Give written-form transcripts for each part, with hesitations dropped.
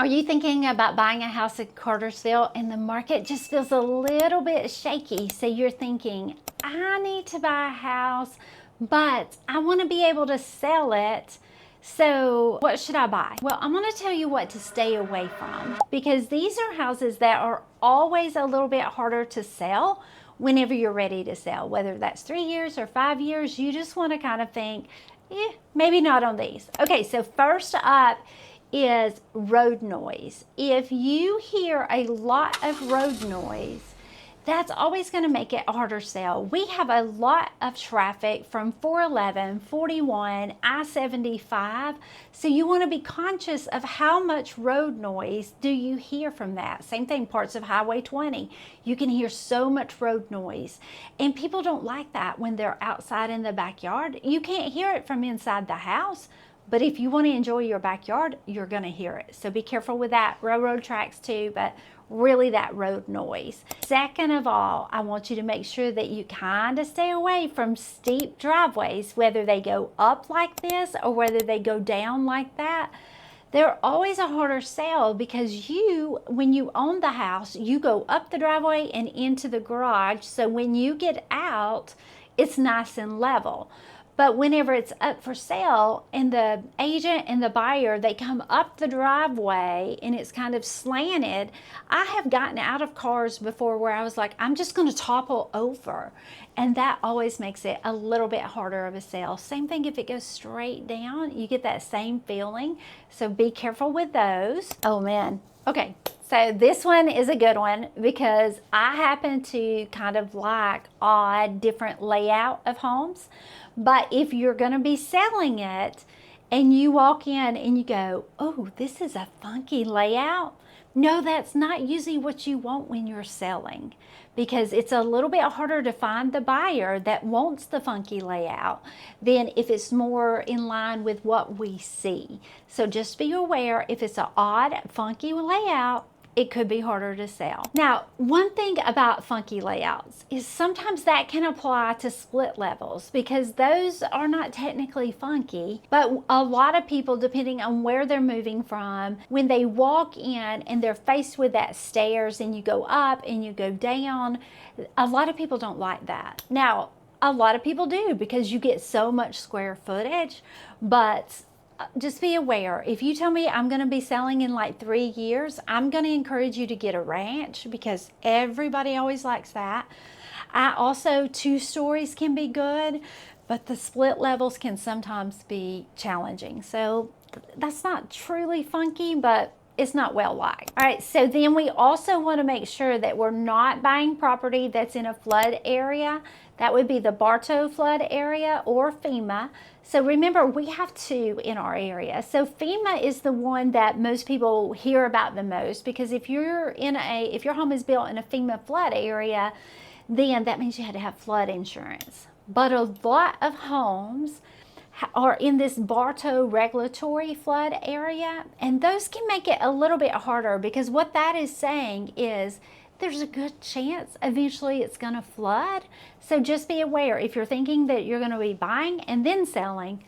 Are you thinking about buying a house in Cartersville and the market just feels a little bit shaky? So you're thinking, I need to buy a house, but I want to be able to sell it. So what should I buy? Well, I'm going to tell you what to stay away from, because these are houses that are always a little bit harder to sell whenever you're ready to sell, whether that's 3 years or 5 years. You just want to kind of think, maybe not on these. Okay, so first up is road noise. If you hear a lot of road noise, that's always going to make it harder to sell. We have a lot of traffic from 411, 41, I-75. So you want to be conscious of how much road noise do you hear from that. Same thing, parts of Highway 20. You can hear so much road noise. And people don't like that when they're outside in the backyard. You can't hear it from inside the house. But if you want to enjoy your backyard, you're going to hear it. So be careful with that. Railroad tracks too, but really that road noise. Second of all, I want you to make sure that you kind of stay away from steep driveways, whether they go up like this or whether they go down like that. They're always a harder sale because when you own the house, you go up the driveway and into the garage. So when you get out, it's nice and level. But whenever it's up for sale and the agent and the buyer, they come up the driveway and it's kind of slanted, I have gotten out of cars before where I was like, I'm just going to topple over. And that always makes it a little bit harder of a sale. Same thing if it goes straight down, you get that same feeling. So be careful with those. Oh man. Okay. So this one is a good one because I happen to kind of like odd, different layout of homes. But if you're going to be selling it and you walk in and you go, oh, this is a funky layout. No, that's not usually what you want when you're selling, because it's a little bit harder to find the buyer that wants the funky layout than if it's more in line with what we see. So just be aware, if it's an odd, funky layout, it could be harder to sell. Now, one thing about funky layouts is sometimes that can apply to split levels because those are not technically funky, but a lot of people, depending on where they're moving from, when they walk in and they're faced with that stairs and you go up and you go down, a lot of people don't like that. Now, a lot of people do because you get so much square footage, but just be aware. If you tell me I'm going to be selling in like 3 years, I'm going to encourage you to get a ranch because everybody always likes that. I also, 2 stories can be good, but the split levels can sometimes be challenging. So that's not truly funky, but it's not well liked. All right, so then we also want to make sure that we're not buying property that's in a flood area. That would be the Bartow flood area or FEMA. So remember, we have 2 in our area. So FEMA is the one that most people hear about the most, because if your home is built in a FEMA flood area, then that means you had to have flood insurance. But a lot of homes are in this Bartow regulatory flood area, and those can make it a little bit harder, because what that is saying is there's a good chance eventually it's going to flood. So just be aware, if you're thinking that you're going to be buying and then selling,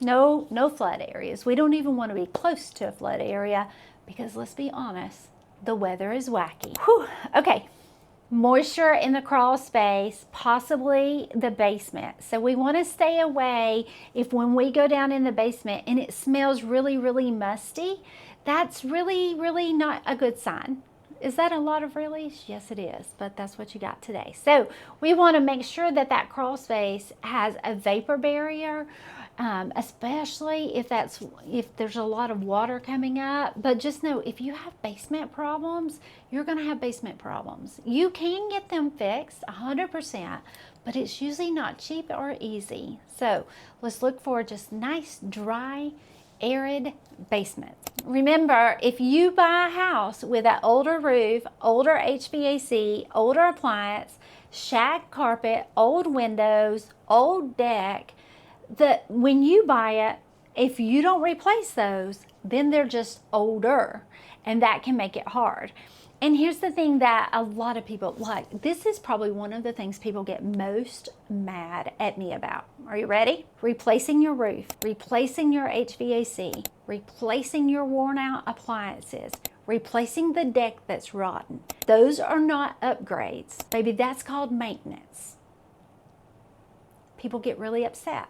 no flood areas. We don't even want to be close to a flood area because, let's be honest, the weather is wacky. Whew. Okay. Moisture in the crawl space, possibly the basement. So we want to stay away if when we go down in the basement and it smells really, really musty, that's really, really not a good sign. Is that a lot of reallys? Yes, it is, but that's what you got today. So we want to make sure that that crawl space has a vapor barrier, especially if there's a lot of water coming up. But just know, if you have basement problems, you're going to have basement problems. You can get them fixed 100%, but it's usually not cheap or easy. So let's look for just nice, dry, arid basement. Remember, if you buy a house with an older roof, older HVAC, older appliance, shag carpet, old windows, old deck, when you buy it, if you don't replace those, then they're just older, and that can make it hard. And here's the thing that a lot of people like. This is probably one of the things people get most mad at me about. Are you ready? Replacing your roof, replacing your HVAC, replacing your worn out appliances, replacing the deck that's rotten. Those are not upgrades. Baby, that's called maintenance. People get really upset.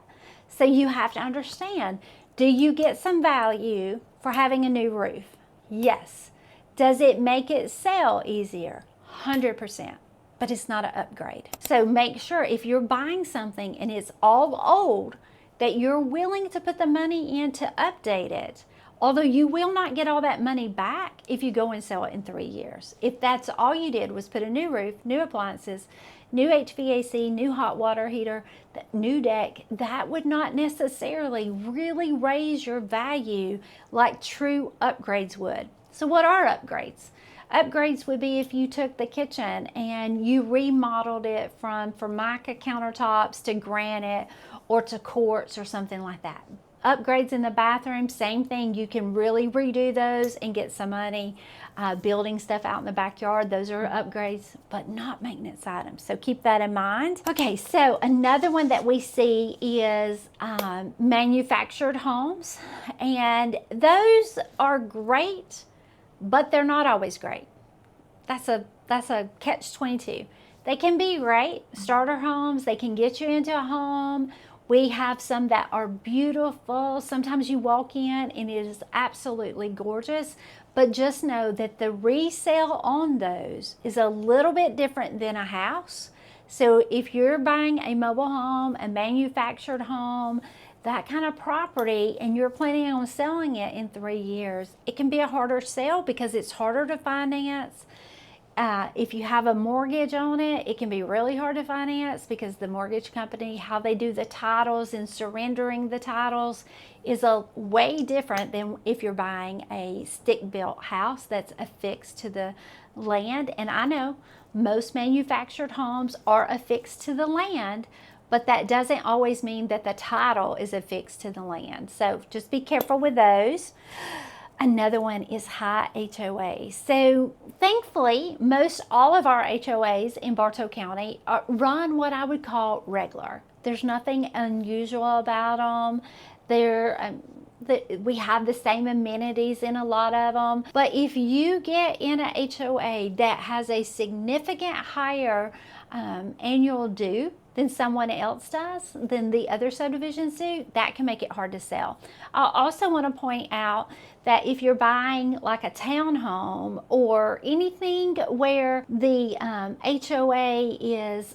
So you have to understand, do you get some value for having a new roof? Yes. Does it make it sell easier? 100%. But it's not an upgrade. So make sure if you're buying something and it's all old, that you're willing to put the money in to update it. Although you will not get all that money back if you go and sell it in 3 years. If that's all you did was put a new roof, new appliances, new HVAC, new hot water heater, new deck, that would not necessarily really raise your value like true upgrades would. So what are upgrades? Upgrades would be if you took the kitchen and you remodeled it from Formica countertops to granite or to quartz or something like that. Upgrades in the bathroom, same thing. You can really redo those and get some money. Building stuff out in the backyard, those are upgrades, but not maintenance items. So keep that in mind. Okay, so another one that we see is manufactured homes. And those are great, but they're not always great. That's a catch-22. They can be great, starter homes. They can get you into a home. We have some that are beautiful. Sometimes you walk in and it is absolutely gorgeous, but just know that the resale on those is a little bit different than a house. So if you're buying a mobile home, a manufactured home, that kind of property, and you're planning on selling it in 3 years, it can be a harder sale because it's harder to finance. If you have a mortgage on it, it can be really hard to finance because the mortgage company, how they do the titles and surrendering the titles is a way different than if you're buying a stick-built house that's affixed to the land. And I know most manufactured homes are affixed to the land, but that doesn't always mean that the title is affixed to the land. So just be careful with those. Another one is high HOA. So thankfully, most all of our HOAs in Bartow County run what I would call regular. There's nothing unusual about them. We have the same amenities in a lot of them. But if you get in a HOA that has a significant higher annual due than someone else does, than the other subdivisions do, that can make it hard to sell. I also want to point out that if you're buying like a townhome or anything where the HOA is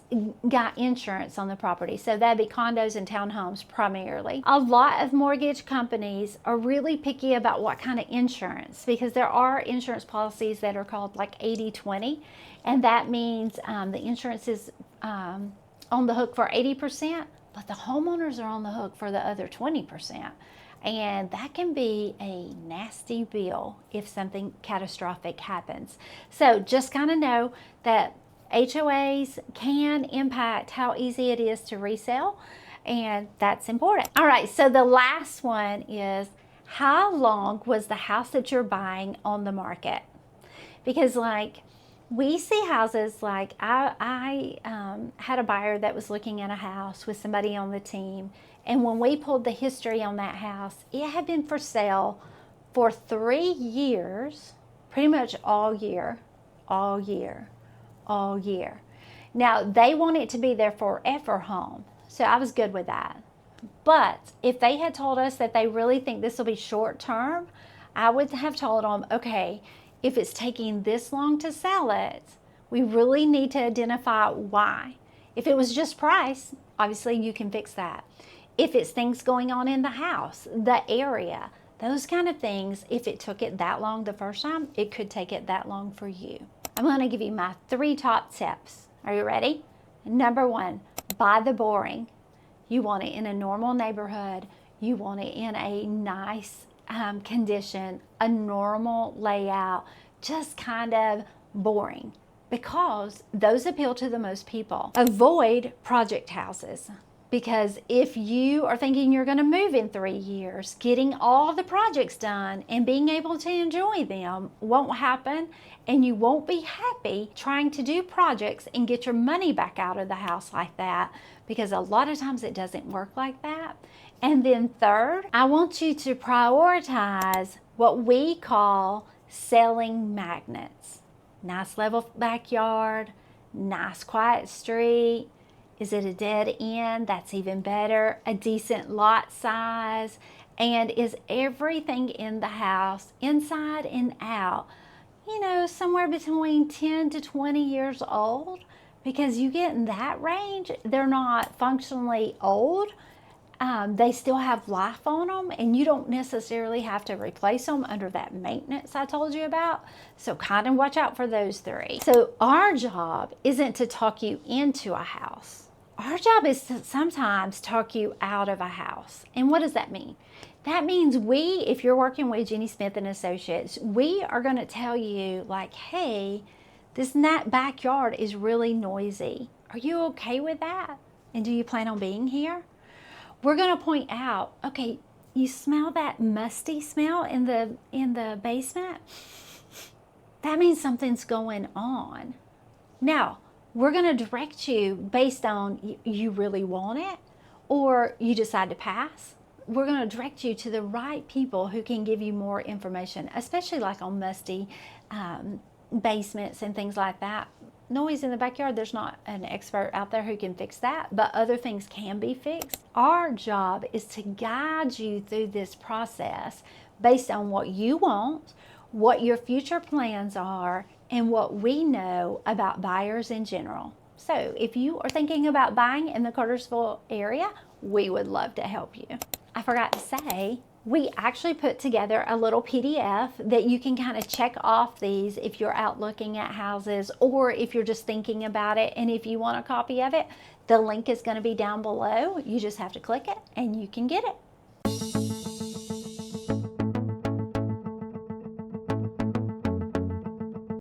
got insurance on the property, so that'd be condos and townhomes primarily. A lot of mortgage companies are really picky about what kind of insurance, because there are insurance policies that are called like 80-20, and that means the insurance is on the hook for 80%, but the homeowners are on the hook for the other 20%. And that can be a nasty bill if something catastrophic happens. So just kind of know that HOAs can impact how easy it is to resell, and that's important. All right, so the last one is, how long was the house that you're buying on the market? Because like, we see houses like, I had a buyer that was looking at a house with somebody on the team, and when we pulled the history on that house, it had been for sale for 3 years, pretty much all year. Now, they want it to be their forever home, so I was good with that. But if they had told us that they really think this will be short term, I would have told them, okay, if it's taking this long to sell it, we really need to identify why. If it was just price, obviously you can fix that. If it's things going on in the house, the area, those kind of things, if it took it that long the first time, it could take it that long for you. I'm going to give you my 3 top tips. Are you ready? Number 1, buy the boring. You want it in a normal neighborhood. You want it in a nice condition, a normal layout, just kind of boring, because those appeal to the most people. Avoid project houses, because if you are thinking you're going to move in 3 years, getting all the projects done and being able to enjoy them won't happen, and you won't be happy trying to do projects and get your money back out of the house like that, because a lot of times it doesn't work like that. And then third, I want you to prioritize what we call selling magnets. Nice level backyard, nice quiet street. Is it a dead end? That's even better. A decent lot size. And is everything in the house, inside and out, you know, somewhere between 10 to 20 years old? Because you get in that range, they're not functionally old. They still have life on them, and you don't necessarily have to replace them under that maintenance I told you about. So kind of watch out for those three. So our job isn't to talk you into a house. Our job is to sometimes talk you out of a house. And what does that mean? That means if you're working with Jenny Smith and Associates, we are going to tell you like, hey, this backyard is really noisy. Are you okay with that? And do you plan on being here? We're going to point out, okay, you smell that musty smell in the basement? That means something's going on. Now, we're going to direct you based on you really want it or you decide to pass. We're going to direct you to the right people who can give you more information, especially like on musty basements and things like that. Noise in the backyard, there's not an expert out there who can fix that, but other things can be fixed. Our job is to guide you through this process based on what you want, what your future plans are, and what we know about buyers in general. So if you are thinking about buying in the Cartersville area, we would love to help you. I forgot to say, we actually put together a little PDF that you can kind of check off these if you're out looking at houses or if you're just thinking about it. And if you want a copy of it, the link is going to be down below. You just have to click it and you can get it.